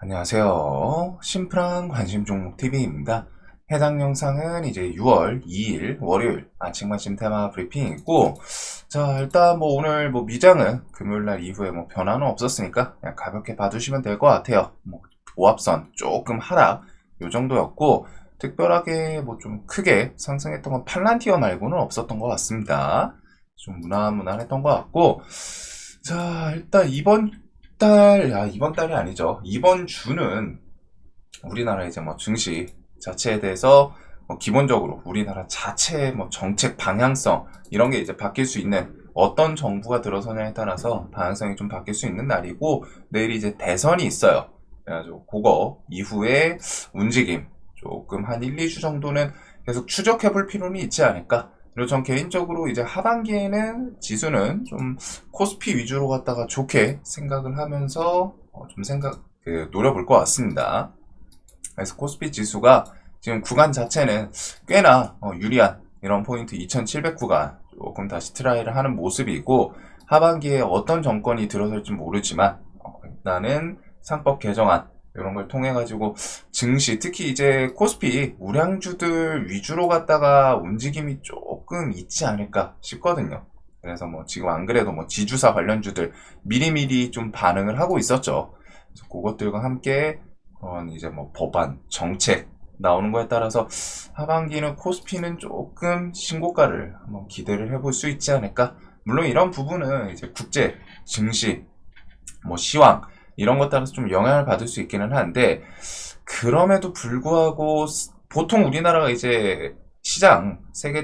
안녕하세요. 심플한 관심 종목 TV입니다. 해당 영상은 이제 6월 2일 월요일 아침 관심 테마 브리핑이고, 자, 일단 뭐 오늘 뭐 미장은 금요일날 이후에 뭐 변화는 없었으니까 그냥 가볍게 봐주시면 될 것 같아요. 뭐 보합선 조금 하락 요 정도였고, 특별하게 뭐 좀 크게 상승했던 건 팔란티어 말고는 없었던 것 같습니다. 좀 무난무난했던 것 같고, 자, 일단 이번 달이 아니죠. 이번 주는 우리나라 이제 뭐 증시 자체에 대해서 뭐 기본적으로 우리나라 자체의 뭐 정책 방향성 이런 게 이제 바뀔 수 있는, 어떤 정부가 들어서냐에 따라서 방향성이 좀 바뀔 수 있는 날이고, 내일이 이제 대선이 있어요. 그래가지고 그거 이후에 움직임 조금 한 1, 2주 정도는 계속 추적해 볼 필요는 있지 않을까. 그리고 전 개인적으로 이제 하반기에는 지수는 좀 코스피 위주로 갔다가 좋게 생각을 하면서 노려볼 것 같습니다. 그래서 코스피 지수가 지금 구간 자체는 꽤나 유리한 이런 포인트 2700 구간 조금 다시 트라이를 하는 모습이고, 하반기에 어떤 정권이 들어설지 모르지만 일단은 상법 개정안 이런 걸 통해 가지고 증시, 특히 이제 코스피 우량주들 위주로 갔다가 움직임이 조금 있지 않을까 싶거든요. 그래서 뭐 지금 안 그래도 뭐 지주사 관련주들 미리미리 좀 반응을 하고 있었죠. 그래서 그것들과 함께 그런 이제 뭐 법안, 정책 나오는 거에 따라서 하반기는 코스피는 조금 신고가를 한번 기대를 해볼 수 있지 않을까. 물론 이런 부분은 이제 국제 증시, 뭐 시황 이런 것 따라서 좀 영향을 받을 수 있기는 한데, 그럼에도 불구하고 보통 우리나라가 이제 시장, 세계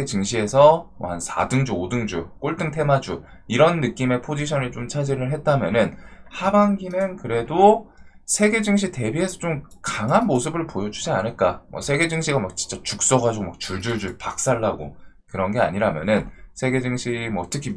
증시에서 뭐한 4등주, 5등주, 꼴등 테마주 이런 느낌의 포지션을 좀 차지를 했다면은, 하반기는 그래도 세계 증시 대비해서 좀 강한 모습을 보여주지 않을까. 뭐 세계 증시가 막 진짜 죽 써가지고 막 줄줄줄 박살나고 그런 게 아니라면은, 세계 증시 뭐 특히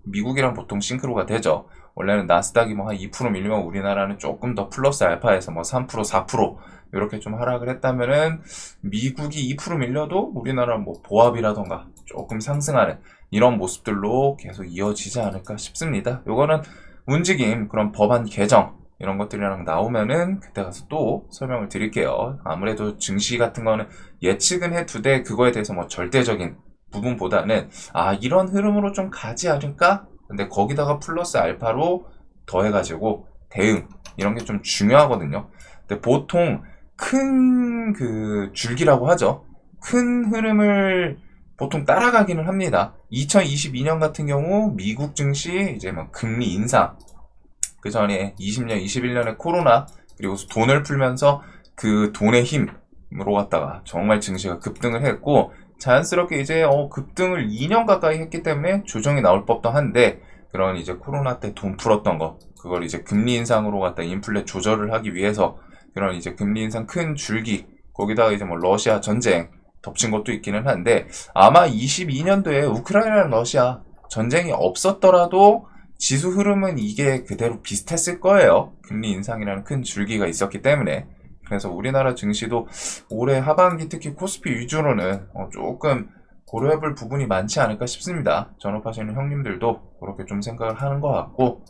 미국이랑 보통 싱크로가 되죠. 원래는 나스닥이 뭐 한 2% 밀리면 우리나라는 조금 더 플러스 알파에서 뭐 3%, 4% 이렇게 좀 하락을 했다면은, 미국이 2% 밀려도 우리나라는 뭐 보합이라던가 조금 상승하는 이런 모습들로 계속 이어지지 않을까 싶습니다. 요거는 움직임, 그런 법안 개정 이런 것들이랑 나오면은 그때 가서 또 설명을 드릴게요. 아무래도 증시 같은 거는 예측은 해두되 그거에 대해서 뭐 절대적인 부분보다는 이런 흐름으로 좀 가지 않을까? 근데 거기다가 플러스 알파로 더해가지고 대응 이런 게 좀 중요하거든요. 근데 보통 큰 줄기라고 하죠. 큰 흐름을 보통 따라가기는 합니다. 2022년 같은 경우 미국 증시 이제 막 금리 인상, 그 전에 20년, 21년에 코로나, 그리고 돈을 풀면서 그 돈의 힘으로 갔다가 정말 증시가 급등을 했고, 자연스럽게 이제 급등을 2년 가까이 했기 때문에 조정이 나올 법도 한데, 그런 이제 코로나 때 돈 풀었던 거, 그걸 이제 금리 인상으로 갖다 인플레 조절을 하기 위해서 그런 이제 금리 인상 큰 줄기, 거기다가 이제 뭐 러시아 전쟁 덮친 것도 있기는 한데, 아마 22년도에 우크라이나 러시아 전쟁이 없었더라도 지수 흐름은 이게 그대로 비슷했을 거예요. 금리 인상이라는 큰 줄기가 있었기 때문에. 그래서 우리나라 증시도 올해 하반기 특히 코스피 위주로는 조금 고려해볼 부분이 많지 않을까 싶습니다. 전업하시는 형님들도 그렇게 좀 생각을 하는 것 같고,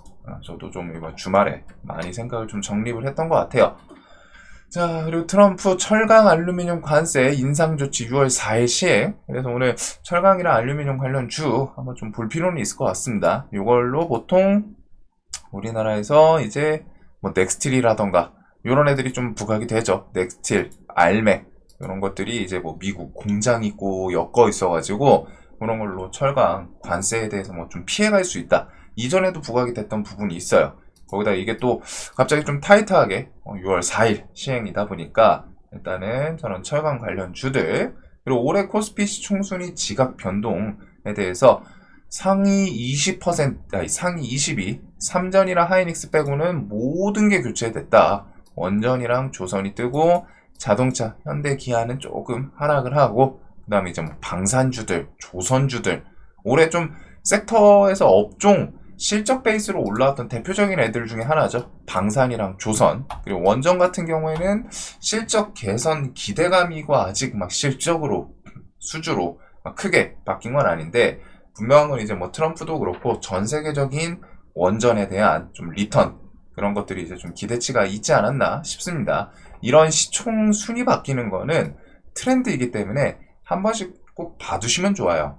저도 좀 이번 주말에 많이 생각을 좀 정립을 했던 것 같아요. 자, 그리고 트럼프 철강 알루미늄 관세 인상 조치 6월 4일 시행. 그래서 오늘 철강이랑 알루미늄 관련 주 한번 좀 볼 필요는 있을 것 같습니다. 이걸로 보통 우리나라에서 이제 뭐 넥스틸이라던가 이런 애들이 좀 부각이 되죠. 넥스틸, 알맥 이런 것들이 이제 뭐 미국 공장 있고 엮어 있어가지고 그런 걸로 철강 관세에 대해서 뭐 좀 피해갈 수 있다. 이전에도 부각이 됐던 부분이 있어요. 거기다 이게 또 갑자기 좀 타이트하게 6월 4일 시행이다 보니까, 일단은 저는 철강 관련 주들, 그리고 올해 코스피 시총순위 지각 변동에 대해서 상위 20%, 상위 20이 삼전이랑 하이닉스 빼고는 모든 게 교체됐다. 원전이랑 조선이 뜨고, 자동차, 현대, 기아는 조금 하락을 하고, 그 다음에 이제 뭐 방산주들, 조선주들, 올해 좀 섹터에서 업종 실적 베이스로 올라왔던 대표적인 애들 중에 하나죠. 방산이랑 조선. 그리고 원전 같은 경우에는 실적 개선 기대감이고 아직 막 실적으로, 수주로 막 크게 바뀐 건 아닌데, 분명한 건 이제 뭐 트럼프도 그렇고 전 세계적인 원전에 대한 좀 리턴, 그런 것들이 이제 좀 기대치가 있지 않았나 싶습니다. 이런 시총 순위 바뀌는 거는 트렌드이기 때문에 한 번씩 꼭 봐두시면 좋아요.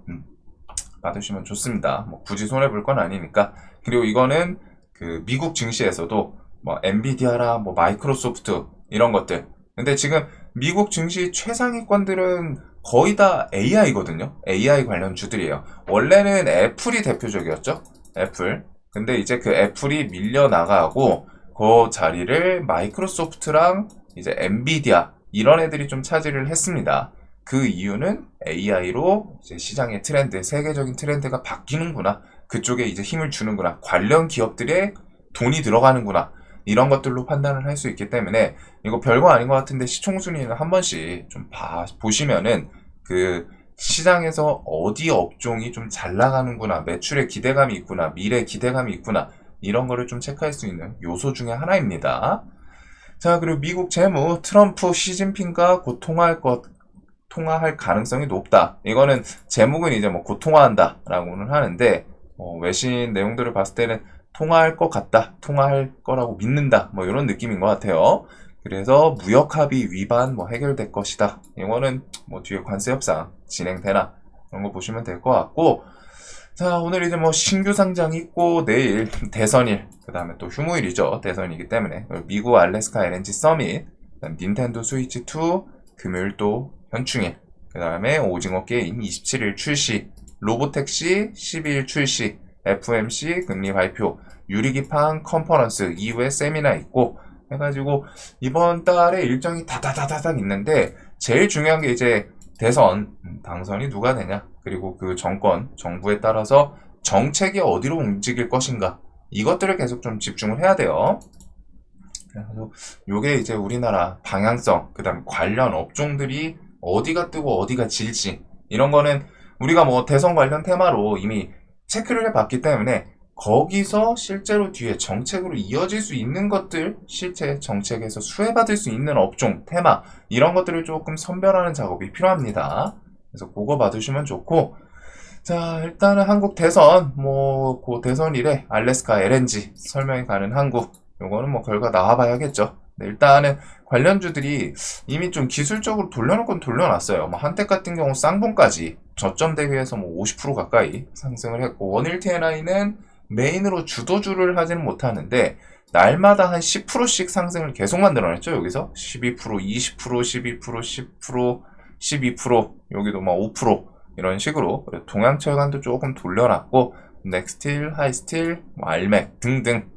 봐두시면 좋습니다. 뭐 굳이 손해볼 건 아니니까. 그리고 이거는 그 미국 증시에서도 뭐 엔비디아라 뭐 마이크로소프트 이런 것들. 근데 지금 미국 증시 최상위권들은 거의 다 AI거든요. AI 관련 주들이에요. 원래는 애플이 대표적이었죠. 애플. 근데 이제 그 애플이 밀려나가고 그 자리를 마이크로소프트랑 이제 엔비디아 이런 애들이 좀 차지를 했습니다. 그 이유는 AI로 이제 시장의 트렌드, 세계적인 트렌드가 바뀌는구나. 그쪽에 이제 힘을 주는구나. 관련 기업들의 돈이 들어가는구나. 이런 것들로 판단을 할 수 있기 때문에 이거 별거 아닌 것 같은데 시총순위는 한 번씩 좀 보시면은 그 시장에서 어디 업종이 좀 잘 나가는구나, 매출에 기대감이 있구나, 미래 기대감이 있구나, 이런 거를 좀 체크할 수 있는 요소 중에 하나입니다. 자, 그리고 미국 재무, 트럼프, 시진핑과 곧 통화할 가능성이 높다. 이거는 제목은 이제 뭐 곧 통화한다라고는 하는데, 외신 내용들을 봤을 때는 통화할 것 같다, 통화할 거라고 믿는다, 뭐 이런 느낌인 것 같아요. 그래서 무역 합의 위반 뭐 해결될 것이다. 이거는 뭐 뒤에 관세 협상 진행되나 그런 거 보시면 될 것 같고, 자, 오늘 이제 뭐 신규 상장 있고 내일 대선일, 그 다음에 또 휴무일이죠. 대선이기 때문에 미국 알래스카 LNG 서밋, 그다음 닌텐도 스위치 2 금요일 또 현충일, 그 다음에 오징어 게임 27일 출시, 로보택시 12일 출시, FMC 금리 발표, 유리기판 컨퍼런스 이후에 세미나 있고 해가지고 이번 달에 일정이 다다다다닥 있는데 제일 중요한 게 이제 대선 당선이 누가 되냐, 그리고 그 정부에 따라서 정책이 어디로 움직일 것인가, 이것들을 계속 좀 집중을 해야 돼요. 그래서 요게 이제 우리나라 방향성, 그 다음에 관련 업종들이 어디가 뜨고 어디가 질지, 이런 거는 우리가 뭐 대선 관련 테마로 이미 체크를 해봤기 때문에 거기서 실제로 뒤에 정책으로 이어질 수 있는 것들, 실제 정책에서 수혜받을 수 있는 업종, 테마, 이런 것들을 조금 선별하는 작업이 필요합니다. 그래서 그거 봐두시면 좋고, 자, 일단은 한국 대선, 그 대선 이래 알래스카 LNG 설명이 가는 한국, 요거는 뭐 결과 나와봐야겠죠. 네, 일단은 관련주들이 이미 좀 기술적으로 돌려놓은 건 돌려놨어요. 뭐 한때 같은 경우 쌍봉까지 저점 대비해서 뭐 50% 가까이 상승을 했고, 원일 TNI는 메인으로 주도주를 하지는 못하는데 날마다 한 10%씩 상승을 계속 만들어냈죠. 여기서 12%, 20%, 12%, 10%, 12%, 여기도 막 5% 이런 식으로. 동양철강도 조금 돌려놨고, 넥스틸, 하이스틸, 뭐 알맥 등등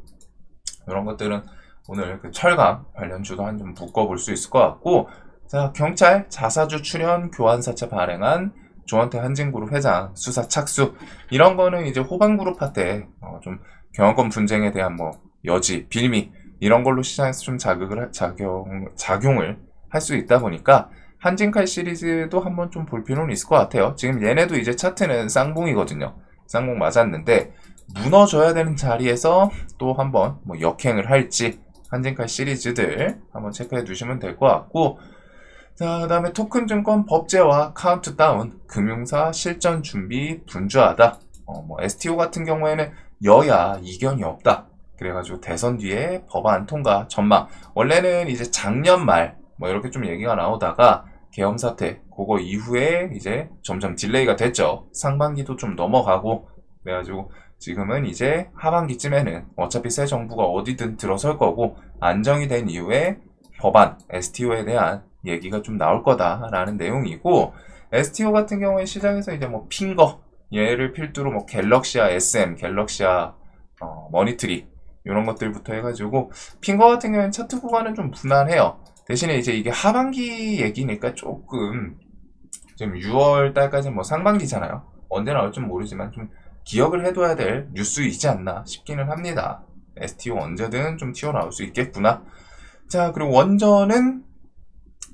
이런 것들은 오늘 그 철강 관련주도 한 좀 묶어볼 수 있을 것 같고, 자, 경찰 자사주 출연 교환사채 발행한 조원태 한진그룹 회장 수사 착수, 이런 거는 이제 호방그룹한테 좀 경영권 분쟁에 대한 뭐 여지, 빌미 이런 걸로 시장에서 좀 작용을 할 수 있다 보니까 한진칼 시리즈도 한번 좀 볼 필요는 있을 것 같아요. 지금 얘네도 이제 차트는 쌍봉이거든요. 쌍봉 맞았는데 무너져야 되는 자리에서 또 한번 뭐 역행을 할지 한진칼 시리즈들 한번 체크해 두시면 될 것 같고, 자, 그 다음에 토큰증권 법제화 카운트다운, 금융사 실전 준비 분주하다. 뭐 STO 같은 경우에는 여야 이견이 없다. 그래가지고 대선 뒤에 법안 통과 전망. 원래는 이제 작년 말 뭐 이렇게 좀 얘기가 나오다가 계엄 사태 그거 이후에 이제 점점 딜레이가 됐죠. 상반기도 좀 넘어가고 그래가지고 지금은 이제 하반기쯤에는 어차피 새 정부가 어디든 들어설 거고 안정이 된 이후에 법안 STO에 대한 얘기가 좀 나올 거다라는 내용이고, STO 같은 경우에 시장에서 이제 뭐 핑거 얘를 필두로 뭐 갤럭시아 SM, 갤럭시아 머니트리 이런 것들부터 해가지고 핑거 같은 경우에는 차트 구간은 좀 무난해요. 대신에 이제 이게 하반기 얘기니까 조금 지금 6월 달까지 뭐 상반기잖아요. 언제 나올지 모르지만 좀 기억을 해둬야 될 뉴스이지 않나 싶기는 합니다. STO 언제든 좀 튀어나올 수 있겠구나. 자, 그리고 원전은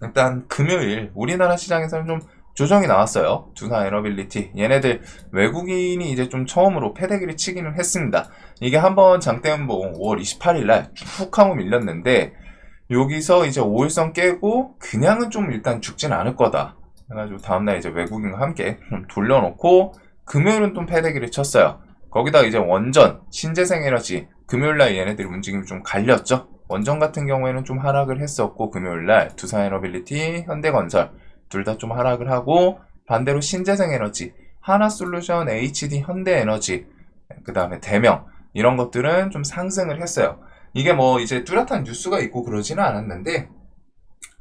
일단 금요일 우리나라 시장에서는 좀 조정이 나왔어요. 두산 에너빌리티. 얘네들 외국인이 이제 좀 처음으로 패대기를 치기는 했습니다. 이게 한번 장대음봉 5월 28일 날 쭉 하고 밀렸는데 여기서 이제 5일선 깨고 그냥은 좀 일단 죽진 않을 거다. 그래가지고 다음날 이제 외국인과 함께 좀 돌려놓고 금요일은 좀 패대기를 쳤어요. 거기다 이제 원전, 신재생에너지 금요일날 얘네들이 움직임이 좀 갈렸죠. 원전 같은 경우에는 좀 하락을 했었고, 금요일날 두산에너빌리티, 현대건설 둘 다 좀 하락을 하고, 반대로 신재생에너지, 하나솔루션, HD, 현대에너지, 그 다음에 대명 이런 것들은 좀 상승을 했어요. 이게 뭐 이제 뚜렷한 뉴스가 있고 그러지는 않았는데,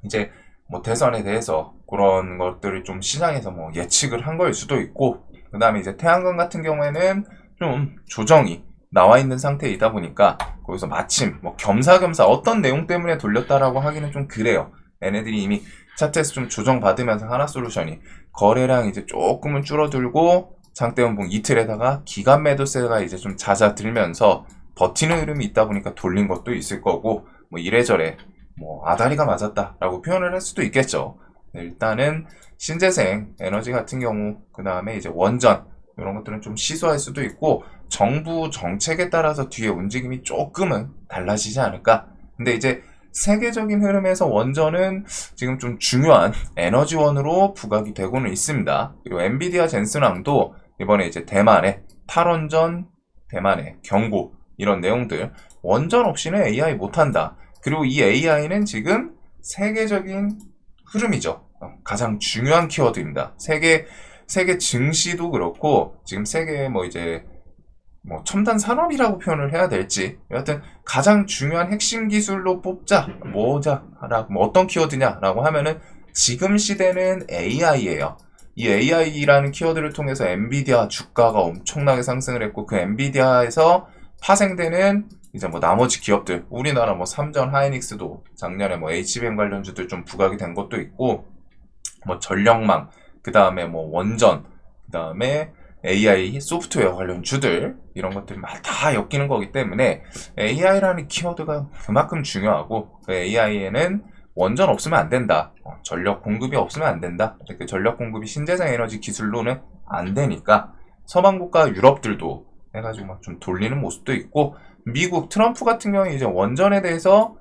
이제 뭐 대선에 대해서 그런 것들을 좀 시장에서 뭐 예측을 한 거일 수도 있고, 그 다음에 이제 태양광 같은 경우에는 좀 조정이 나와 있는 상태이다 보니까 거기서 마침 뭐 겸사겸사 어떤 내용 때문에 돌렸다라고 하기는 좀 그래요. 얘네들이 이미 차트에서 좀 조정받으면서 하나솔루션이 거래량 이제 조금은 줄어들고, 장대음봉 이틀에다가 기간 매도세가 이제 좀 잦아들면서 버티는 흐름이 있다 보니까 돌린 것도 있을 거고, 뭐 이래저래 뭐 아다리가 맞았다라고 표현을 할 수도 있겠죠. 네, 일단은 신재생 에너지 같은 경우, 그 다음에 이제 원전 이런 것들은 좀 시소할 수도 있고, 정부 정책에 따라서 뒤에 움직임이 조금은 달라지지 않을까. 근데 이제 세계적인 흐름에서 원전은 지금 좀 중요한 에너지원으로 부각이 되고는 있습니다. 그리고 엔비디아 젠슨왕도 이번에 이제 대만의 탈원전, 대만의 경고 이런 내용들, 원전 없이는 AI 못한다. 그리고 이 AI는 지금 세계적인 흐름이죠. 가장 중요한 키워드입니다. 세계 증시도 그렇고, 지금 세계 뭐 이제 뭐 첨단 산업이라고 표현을 해야 될지, 여하튼 가장 중요한 핵심 기술로 뽑자, 뭐자라고, 뭐 어떤 키워드냐라고 하면은 지금 시대는 AI예요. 이 AI라는 키워드를 통해서 엔비디아 주가가 엄청나게 상승을 했고, 그 엔비디아에서 파생되는 이제 뭐 나머지 기업들, 우리나라 뭐 삼전, 하이닉스도 작년에 뭐 HBM 관련주들 좀 부각이 된 것도 있고, 뭐 전력망, 그 다음에 뭐 원전, 그 다음에 AI 소프트웨어 관련 주들, 이런 것들이 막 다 엮이는 거기 때문에 AI라는 키워드가 그만큼 중요하고, 그 AI에는 원전 없으면 안 된다, 전력 공급이 없으면 안 된다, 그 전력 공급이 신재생 에너지 기술로는 안 되니까 서방국가 유럽들도 해가지고 막 좀 돌리는 모습도 있고, 미국 트럼프 같은 경우에 이제 원전에 대해서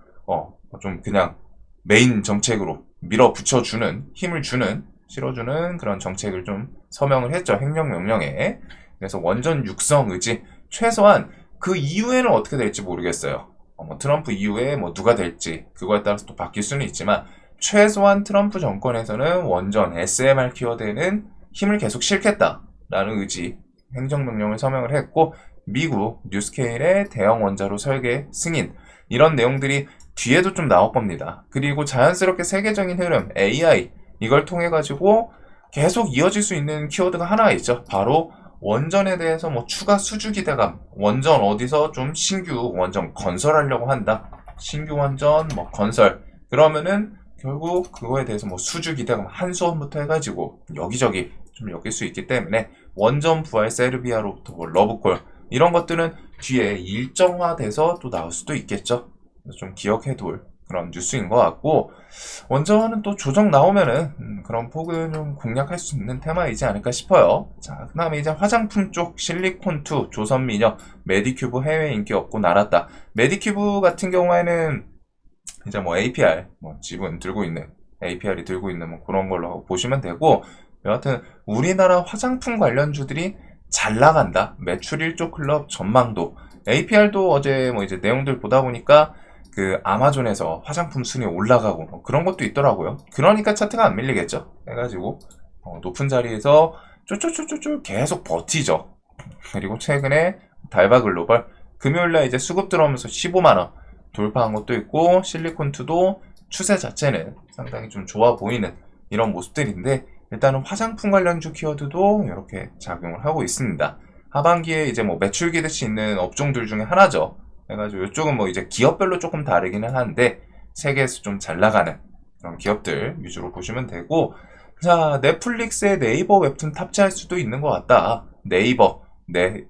좀 그냥 메인 정책으로 밀어붙여주는, 힘을 주는, 실어주는 그런 정책을 좀 서명을 했죠. 행정명령에. 그래서 원전 육성 의지, 최소한 그 이후에는 어떻게 될지 모르겠어요. 뭐 트럼프 이후에 뭐 누가 될지 그거에 따라서 또 바뀔 수는 있지만, 최소한 트럼프 정권에서는 원전 SMR 키워드에는 힘을 계속 실겠다라는 의지, 행정명령을 서명을 했고, 미국 뉴스케일의 대형 원자로 설계 승인, 이런 내용들이 뒤에도 좀 나올 겁니다. 그리고 자연스럽게 세계적인 흐름 AI, 이걸 통해 가지고 계속 이어질 수 있는 키워드가 하나가 있죠. 바로 원전에 대해서 뭐 추가 수주 기대감, 원전 어디서 좀 신규 원전 건설하려고 한다, 신규 원전 뭐 건설, 그러면은 결국 그거에 대해서 뭐 수주 기대감 한수원부터 해가지고 여기저기 좀 엮일 수 있기 때문에, 원전 부활 세르비아로부터 뭐 러브콜, 이런 것들은 뒤에 일정화돼서 또 나올 수도 있겠죠. 그래서 좀 기억해둘 그런 뉴스인 것 같고, 원전은 또 조정 나오면은 그런 폭은 좀 공략할 수 있는 테마이지 않을까 싶어요. 자, 그 다음에 이제 화장품 쪽 실리콘2, 조선미녀, 메디큐브 해외 인기 없고 날았다. 메디큐브 같은 경우에는 이제 뭐 APR, 뭐 지분 들고 있는, APR이 들고 있는 뭐 그런 걸로 보시면 되고, 여하튼 우리나라 화장품 관련주들이 잘 나간다. 매출 1조 클럽 전망도. APR도 어제 뭐 이제 내용들 보다 보니까 그 아마존에서 화장품 순위 올라가고 뭐 그런 것도 있더라고요. 그러니까 차트가 안 밀리겠죠. 해가지고 높은 자리에서 쫄쫄쫄쫄 계속 버티죠. 그리고 최근에 달바 글로벌 금요일날 이제 수급 들어오면서 15만원 돌파한 것도 있고, 실리콘2도 추세 자체는 상당히 좀 좋아 보이는 이런 모습들인데, 일단은 화장품 관련주 키워드도 이렇게 작용을 하고 있습니다. 하반기에 이제 뭐 매출 기대치 있는 업종들 중에 하나죠. 해가지고 이쪽은 뭐 이제 기업별로 조금 다르기는 한데, 세계에서 좀 잘 나가는 그런 기업들 위주로 보시면 되고, 자, 넷플릭스에 네이버 웹툰 탑재할 수도 있는 것 같다. 네이버,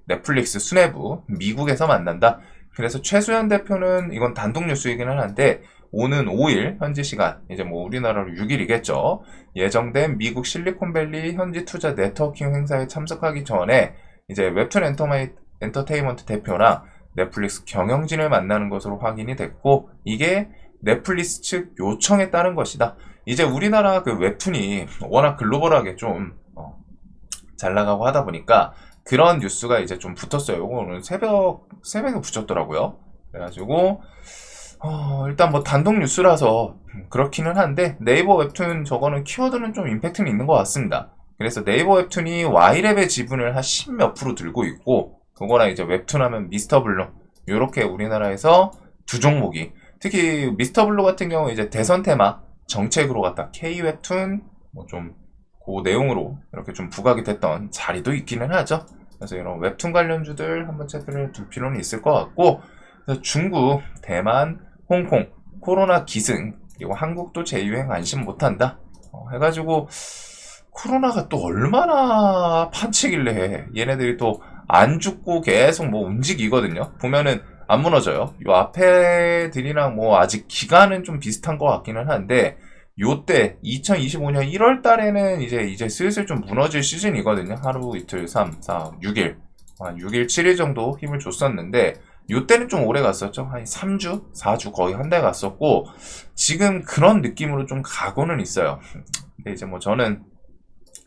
넷플릭스 수뇌부, 미국에서 만난다. 그래서 최수연 대표는, 이건 단독 뉴스이기는 한데, 오는 5일 현지 시간, 이제 뭐 우리나라로 6일이겠죠. 예정된 미국 실리콘밸리 현지 투자 네트워킹 행사에 참석하기 전에 이제 웹툰 엔터테인먼트 대표랑 넷플릭스 경영진을 만나는 것으로 확인이 됐고, 이게 넷플릭스 측 요청에 따른 것이다. 이제 우리나라 그 웹툰이 워낙 글로벌하게 좀 잘 나가고 하다 보니까 그런 뉴스가 이제 좀 붙었어요. 오늘 새벽에 붙였더라고요. 그래가지고, 일단 뭐 단독 뉴스라서 그렇기는 한데, 네이버 웹툰 저거는 키워드는 좀 임팩트는 있는 것 같습니다. 그래서 네이버 웹툰이 Y랩의 지분을 한 10몇 프로 들고 있고, 그거랑 이제 웹툰 하면 미스터 블루, 요렇게 우리나라에서 두 종목이, 특히 미스터 블루 같은 경우 이제 대선 테마 정책으로 갖다 K 웹툰 뭐 좀 그 내용으로 이렇게 좀 부각이 됐던 자리도 있기는 하죠. 그래서 이런 웹툰 관련주들 한번 체크를 둘 필요는 있을 것 같고, 그래서 중국, 대만, 홍콩, 코로나 기승, 그리고 한국도 재유행 안심 못한다. 해가지고 코로나가 또 얼마나 판치길래 얘네들이 또 안 죽고 계속 뭐 움직이거든요. 보면은 안 무너져요. 요 앞에들이랑 뭐 아직 기간은 좀 비슷한 것 같기는 한데, 요때 2025년 1월 달에는 이제 슬슬 좀 무너질 시즌이거든요. 하루 이틀 3, 4, 6일 한 6일 7일 정도 힘을 줬었는데, 요때는 좀 오래 갔었죠. 한 3주 4주 거의 한 달 갔었고, 지금 그런 느낌으로 좀 가고는 있어요. 근데 이제 뭐 저는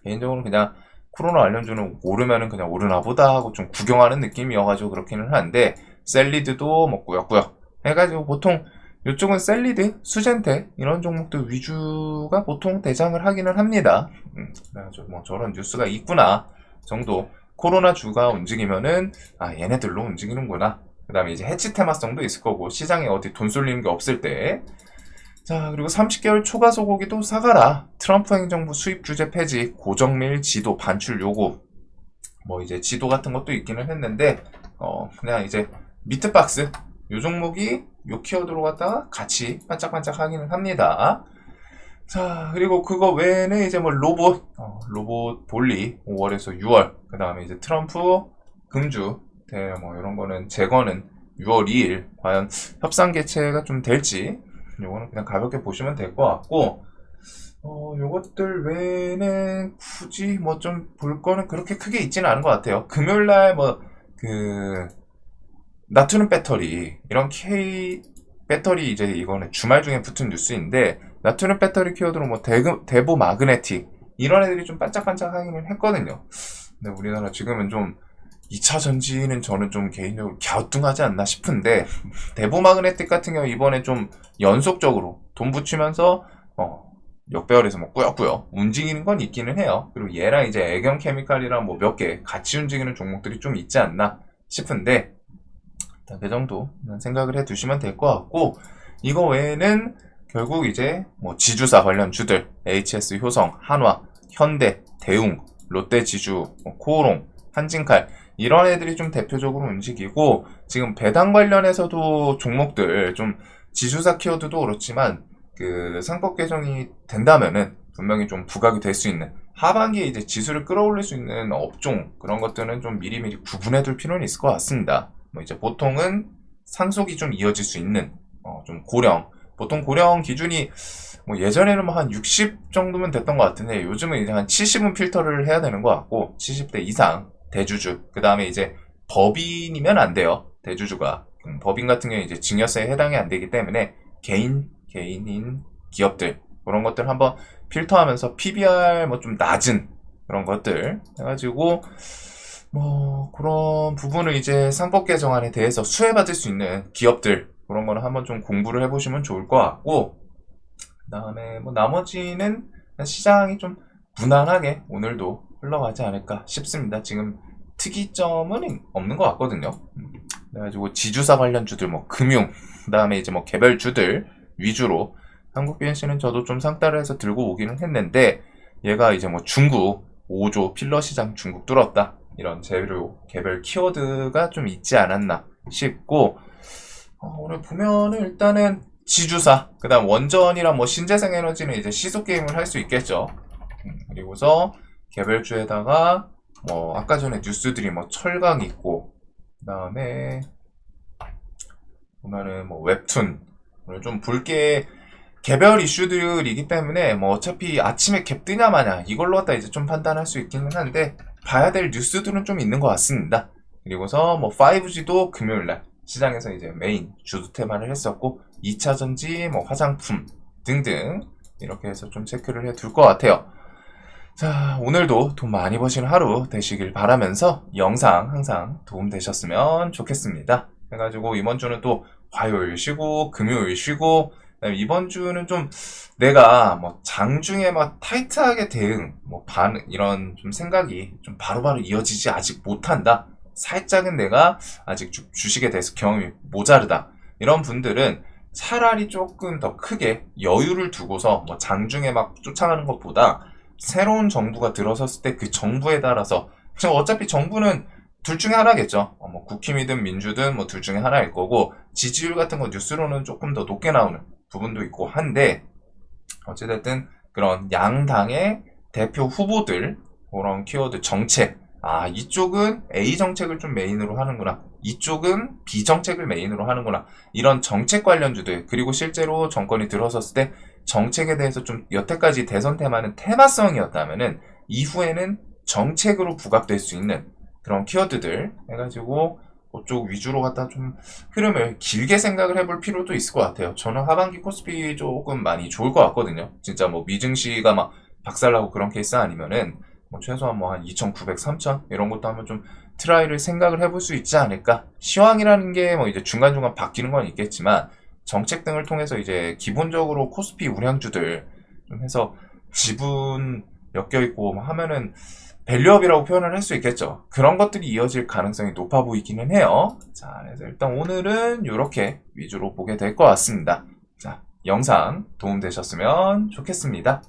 개인적으로 그냥 코로나 관련주는 오르면은 그냥 오르나 보다 하고 좀 구경하는 느낌이어가지고 그렇기는 한데, 셀리드도 뭐 꾸역꾸역 해가지고 보통 이쪽은 셀리드, 수젠테 이런 종목들 위주가 보통 대장을 하기는 합니다. 그래가지고 뭐 저런 뉴스가 있구나 정도. 코로나 주가 움직이면은 얘네들로 움직이는구나. 그 다음에 이제 해치 테마성도 있을 거고, 시장에 어디 돈 쏠리는 게 없을 때. 자, 그리고 30개월 초과 소고기도 사가라. 트럼프 행정부 수입 규제 폐지, 고정밀 지도 반출 요구. 뭐 이제 지도 같은 것도 있기는 했는데, 그냥 이제 미트박스 요 종목이 요 키워드로 갖다가 같이 반짝반짝 하기는 합니다. 자, 그리고 그거 외에는 이제 뭐 로봇 볼리 5월에서 6월, 그 다음에 이제 트럼프 금주 뭐 이런 거는 재거는 6월 2일 과연 협상 개최가 좀 될지, 요거는 그냥 가볍게 보시면 될 것 같고, 요것들 외에는 굳이 뭐 좀 볼 거는 그렇게 크게 있지는 않은 것 같아요. 금요일날 나트륨 배터리, 이런 K 배터리, 이제 이거는 주말 중에 붙은 뉴스인데, 나트륨 배터리 키워드로 뭐 대보 마그네틱 이런 애들이 좀 반짝반짝 하기는 했거든요. 근데 우리나라 지금은 좀 2차 전지는 저는 좀 개인적으로 갸우뚱하지 않나 싶은데, 대보 마그네틱 같은 경우 이번에 좀 연속적으로 돈 붙이면서 역배열에서 뭐 꾸역꾸역 움직이는 건 있기는 해요. 그리고 얘랑 이제 애경 케미칼이랑 뭐 몇 개 같이 움직이는 종목들이 좀 있지 않나 싶은데, 일단 그 정도 생각을 해 두시면 될 것 같고, 이거 외에는 결국 이제 뭐 지주사 관련 주들, HS 효성, 한화, 현대, 대웅, 롯데 지주, 코오롱, 한진칼 이런 애들이 좀 대표적으로 움직이고, 지금 배당 관련해서도 종목들 좀 지주사 키워드도 그렇지만 그 상법 개정이 된다면은 분명히 좀 부각이 될 수 있는, 하반기에 이제 지수를 끌어올릴 수 있는 업종, 그런 것들은 좀 미리미리 구분해 둘 필요는 있을 것 같습니다. 뭐 이제 보통은 상속이 좀 이어질 수 있는 좀 고령, 보통 고령 기준이 뭐 예전에는 뭐 한 60 정도면 됐던 것 같은데, 요즘은 이제 한 70은 필터를 해야 되는 것 같고, 70대 이상 대주주, 그 다음에 이제 법인이면 안 돼요. 대주주가 법인 같은 경우에 이제 증여세에 해당이 안 되기 때문에 개인인 기업들, 그런 것들 한번 필터하면서 PBR 뭐 좀 낮은 그런 것들 해가지고 뭐 그런 부분을 이제 상법 개정안에 대해서 수혜받을 수 있는 기업들, 그런 거는 한번 좀 공부를 해보시면 좋을 것 같고, 그 다음에 뭐 나머지는 시장이 좀 무난하게 오늘도 흘러가지 않을까 싶습니다. 지금 특이점은 없는 것 같거든요. 그래가지고 지주사 관련주들, 뭐 금융, 그 다음에 이제 뭐 개별주들 위주로 한국 BNC는 저도 좀 상따를 해서 들고 오기는 했는데, 얘가 이제 뭐 중국 5조 필러 시장 중국 뚫었다, 이런 재료 개별 키워드가 좀 있지 않았나 싶고, 오늘 보면은 일단은 지주사, 그 다음 원전이랑 뭐 신재생에너지는 이제 시소게임을 할 수 있겠죠. 그리고서 개별주에다가 뭐 아까 전에 뉴스들이 뭐 철강 있고, 그 다음에 보면은 뭐 웹툰, 오늘 좀 볼게 개별 이슈들이기 때문에 뭐 어차피 아침에 갭 뜨냐 마냐 이걸로 갖다 이제 좀 판단할 수 있기는 한데, 봐야 될 뉴스들은 좀 있는 것 같습니다. 그리고서 뭐 5G도 금요일날 시장에서 이제 메인 주도 테마를 했었고, 2차 전지, 뭐 화장품 등등 이렇게 해서 좀 체크를 해 둘 것 같아요. 자, 오늘도 돈 많이 버시는 하루 되시길 바라면서 영상 항상 도움 되셨으면 좋겠습니다. 해가지고 이번 주는 또 화요일 쉬고 금요일 쉬고 그다음에 이번 주는 좀 내가 뭐 장중에 막 타이트하게 대응 뭐 이런 좀 생각이 좀 바로바로 이어지지 아직 못한다. 살짝은 내가 아직 주식에 대해서 경험이 모자르다. 이런 분들은 차라리 조금 더 크게 여유를 두고서 뭐 장중에 막 쫓아가는 것보다 새로운 정부가 들어섰을 때 그 정부에 따라서 지금 어차피 정부는 둘 중에 하나겠죠. 뭐 국힘이든 민주든 뭐 둘 중에 하나일 거고 지지율 같은 거 뉴스로는 조금 더 높게 나오는 부분도 있고 한데 어찌됐든 그런 양당의 대표 후보들 그런 키워드 정책 이쪽은 A 정책을 좀 메인으로 하는구나 이쪽은 B 정책을 메인으로 하는구나 이런 정책 관련주들 그리고 실제로 정권이 들어섰을 때 정책에 대해서 좀 여태까지 대선 테마는 테마성이었다면은 이후에는 정책으로 부각될 수 있는 그런 키워드들 해가지고 그쪽 위주로 갖다 좀 흐름을 길게 생각을 해볼 필요도 있을 것 같아요. 저는 하반기 코스피 조금 많이 좋을 것 같거든요. 진짜 뭐 미증시가 막 박살나고 그런 케이스 아니면은 뭐 최소한 뭐 한 2,900, 3,000 이런 것도 한번 좀 트라이를 생각을 해볼 수 있지 않을까. 시황이라는 게 뭐 이제 중간중간 바뀌는 건 있겠지만 정책 등을 통해서 이제 기본적으로 코스피 우량주들 좀 해서 지분 엮여있고 하면은 밸류업이라고 표현을 할 수 있겠죠. 그런 것들이 이어질 가능성이 높아 보이기는 해요. 자, 그래서 일단 오늘은 이렇게 위주로 보게 될 것 같습니다. 자, 영상 도움되셨으면 좋겠습니다.